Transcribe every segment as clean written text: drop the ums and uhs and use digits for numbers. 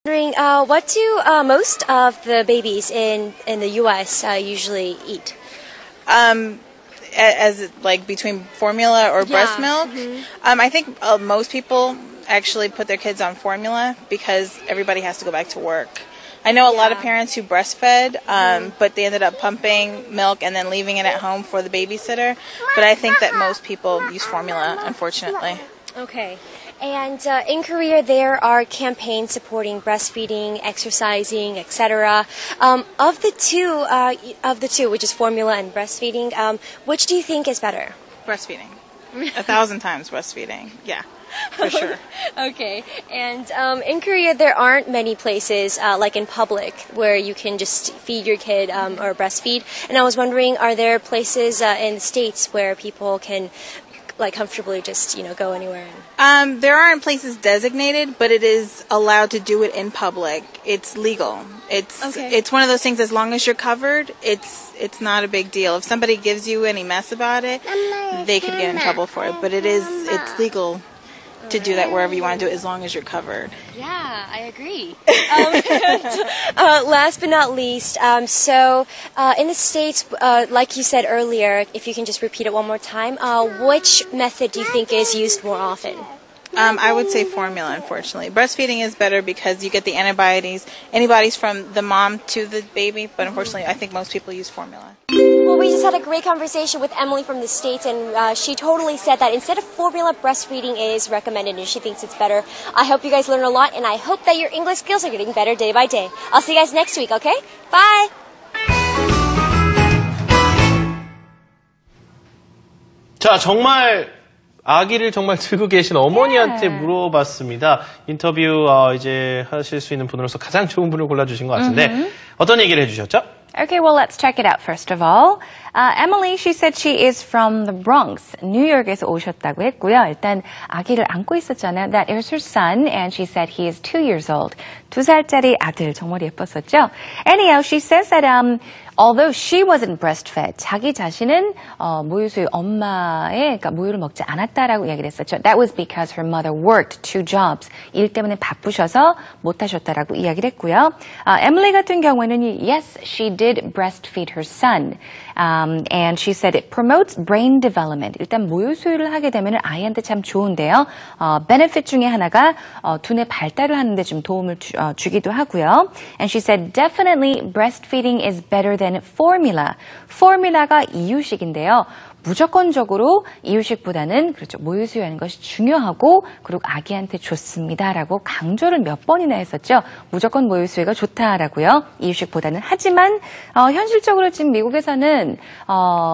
Wondering, what do most of the babies in the U.S. Usually eat? As like between formula or breast milk, I think most people actually put their kids on formula because everybody has to go back to work. I know a lot of parents who breastfed, but they ended up pumping milk and then leaving it at home for the babysitter. But I think that most people use formula, unfortunately. Okay. And in Korea, there are campaigns supporting breastfeeding, exercising, etc. Of the two, which is formula and breastfeeding, which do you think is better? Breastfeeding. 1,000 times breastfeeding. Yeah, for sure. Okay. And in Korea, there aren't many places, like in public, where you can just feed your kid or breastfeed. And I was wondering, are there places in the States where people can comfortably just, go anywhere? There aren't places designated, but it is allowed to do it in public. It's legal. It's one of those things, as long as you're covered, it's not a big deal. If somebody gives you any mess about it, they could get in trouble for it. But it's legal to do that wherever you want to do it, as long as you're covered. Yeah, I agree. Last but not least, so in the States, like you said earlier, if you can just repeat it one more time, which method do you think is used more often? I would say formula, unfortunately. Breastfeeding is better because you get the antibodies from the mom to the baby, but unfortunately, I think most people use formula. Well, we just had a great conversation with Emily from the States, and she totally said that instead of formula, breastfeeding is recommended, and she thinks it's better. I hope you guys learn a lot, and I hope that your English skills are getting better day by day. I'll see you guys next week, okay? Bye! 자, 아기를 정말 들고 계신 어머니한테 물어봤습니다. 인터뷰 이제 하실 수 있는 분으로서 가장 좋은 분을 골라주신 것 같은데 어떤 얘기를 해주셨죠? Okay, well, let's check it out first of all. Emily, she said she is from the Bronx, 뉴욕에서 오셨다고 했고요. 일단 아기를 안고 있었잖아요. That is her son, and she said he is 2 years old. 2살짜리 아들, 정말 예뻤었죠? Anyhow, she says that although she wasn't breastfed, 자기 자신은 모유수유 엄마의 그러니까 모유를 먹지 않았다라고 이야기를 했었죠. That was because her mother worked 2 jobs. 일 때문에 바쁘셔서 못하셨다라고 이야기를 했고요. Emily 같은 경우에는 yes, she did breastfeed her son. And she said it promotes brain development. 일단 모유수유를 하게 되면 아이한테 참 좋은데요. benefit 중에 하나가 두뇌 발달을 하는데 좀 도움을 주기도 하고요. And she said definitely breastfeeding is better than formula. formula가 이유식인데요. 무조건적으로 이유식보다는 그렇죠. 모유수유하는 것이 중요하고 그리고 아기한테 좋습니다라고 강조를 몇 번이나 했었죠. 무조건 모유수유가 좋다라고요. 이유식보다는. 하지만 현실적으로 지금 미국에서는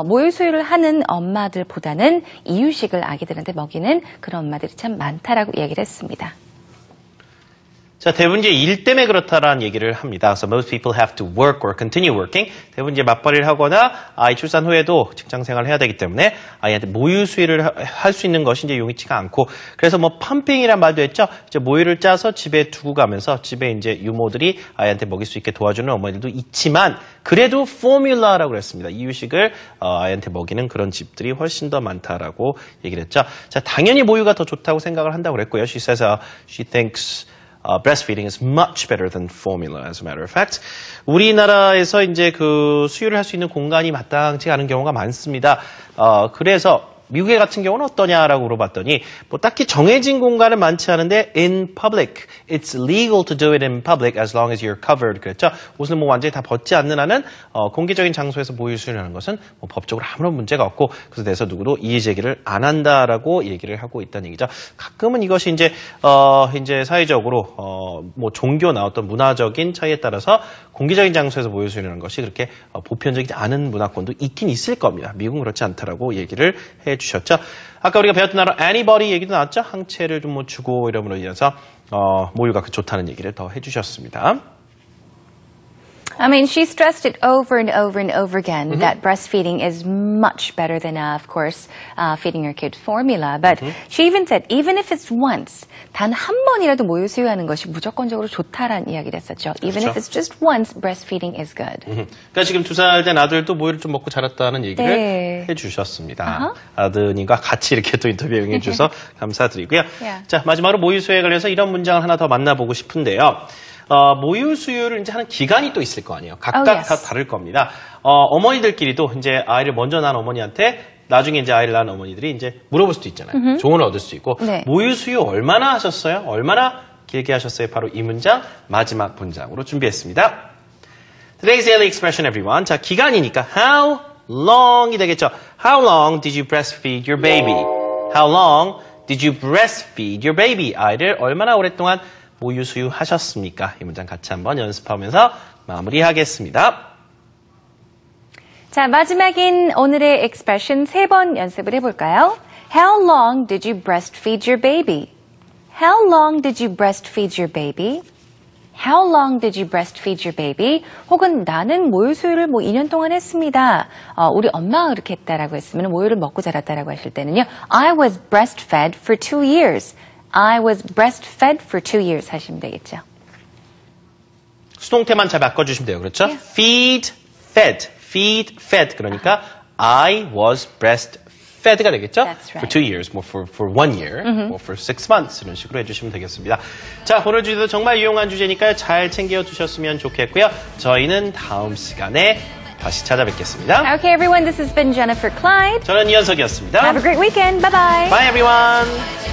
모유수유를 하는 엄마들보다는 이유식을 아기들한테 먹이는 그런 엄마들이 참 많다라고 이야기를 했습니다. 자, 대부분 이제 일 때문에 그렇다라는 얘기를 합니다. So most people have to work or continue working. 대부분 이제 맞벌이를 하거나 아이 출산 후에도 직장 생활을 해야 되기 때문에 아이한테 모유 수유를 할 수 있는 것이 이제 용이치가 않고 그래서 뭐 펌핑이란 말도 했죠. 이제 모유를 짜서 집에 두고 가면서 집에 이제 유모들이 아이한테 먹일 수 있게 도와주는 어머니들도 있지만 그래도 포뮬라라고 그랬습니다. 이유식을 아이한테 먹이는 그런 집들이 훨씬 더 많다라고 얘기를 했죠. 자, 당연히 모유가 더 좋다고 생각을 한다고 그랬고요. She says she thinks breastfeeding is much better than formula, as a matter of fact. 우리나라에서 이제 그 수유를 할 수 있는 공간이 마땅치 않은 경우가 많습니다. 그래서 미국에 같은 경우는 어떠냐라고 물어봤더니 뭐 딱히 정해진 공간은 많지 않은데 in public, it's legal to do it in public as long as you're covered. 그랬죠. 옷을 뭐 완전히 다 벗지 않는 한은 공개적인 장소에서 모유 수유를 하는 것은 뭐 법적으로 아무런 문제가 없고 그래서 내서 누구도 이의 제기를 안 한다라고 얘기를 하고 있다는 얘기죠. 가끔은 이것이 이제 사회적으로 뭐 종교나 어떤 문화적인 차이에 따라서 공개적인 장소에서 모유 수유를 하는 것이 그렇게 보편적이지 않은 문화권도 있긴 있을 겁니다. 미국은 그렇지 않다라고 얘기를 해 주셨죠. 아까 우리가 배웠던 단어 antibody 얘기도 나왔죠. 항체를 좀 뭐 주고 이름으로 인해서 모유가 좋다는 얘기를 더 해주셨습니다. I mean, she stressed it over and over and over again that breastfeeding is much better than, of course, feeding your kid formula. But she even said, even if it's once, 단 한 번이라도 모유 수유하는 것이 무조건적으로 좋다라는 이야기를 했었죠. Even if it's just once, breastfeeding is good. 그러니까 지금 2살 된 아들도 모유를 좀 먹고 자랐다는 얘기를 해주셨습니다. 아드님과 같이 이렇게 또 인터뷰에 응해주셔서 감사드리고요. Yeah. 자, 마지막으로 모유 수유에 관해서 이런 문장을 하나 더 만나보고 싶은데요. 모유 수유를 이제 하는 기간이 또 있을 거 아니에요. 각각 Oh, yes. 다 다를 겁니다. 어머니들끼리도 이제 아이를 먼저 낳은 어머니한테 나중에 이제 아이를 낳은 어머니들이 이제 물어볼 수도 있잖아요. 조언을 얻을 수 있고. 네. 모유 수유 얼마나 하셨어요? 얼마나 길게 하셨어요? 바로 이 문장 마지막 문장으로 준비했습니다. Today's daily expression, everyone. 자, 기간이니까 how long이 되겠죠. How long did you breastfeed your baby? How long did you breastfeed your baby? 아이를 얼마나 오랫동안 모유 수유하셨습니까? 이 문장 같이 한번 연습하면서 마무리하겠습니다. 자, 마지막인 오늘의 expression 3번 연습을 해볼까요? How long did you breastfeed your baby? How long did you breastfeed your baby? How long did you breastfeed your baby? 혹은 나는 모유 수유를 2년 동안 했습니다. 우리 엄마가 그렇게 했다라고 했으면 모유를 먹고 자랐다라고 하실 때는요. I was breastfed for 2 years. I was breastfed for 2 years 하시면 되겠죠. 수동태만 잘 바꿔주시면 돼요. 그렇죠? Yeah. Feed, fed. Feed, fed. 그러니까 I was breastfed가 되겠죠? That's right. For 2 years, more for 1 year, or for 6 months 이런 식으로 해주시면 되겠습니다. 자, 오늘 주제도 정말 유용한 주제니까요. 잘 챙겨주셨으면 좋겠고요. 저희는 다음 시간에 다시 찾아뵙겠습니다. Okay, everyone, this has been Jennifer Clyde. 저는 이현석이었습니다. Have a great weekend. Bye-bye. Bye, everyone.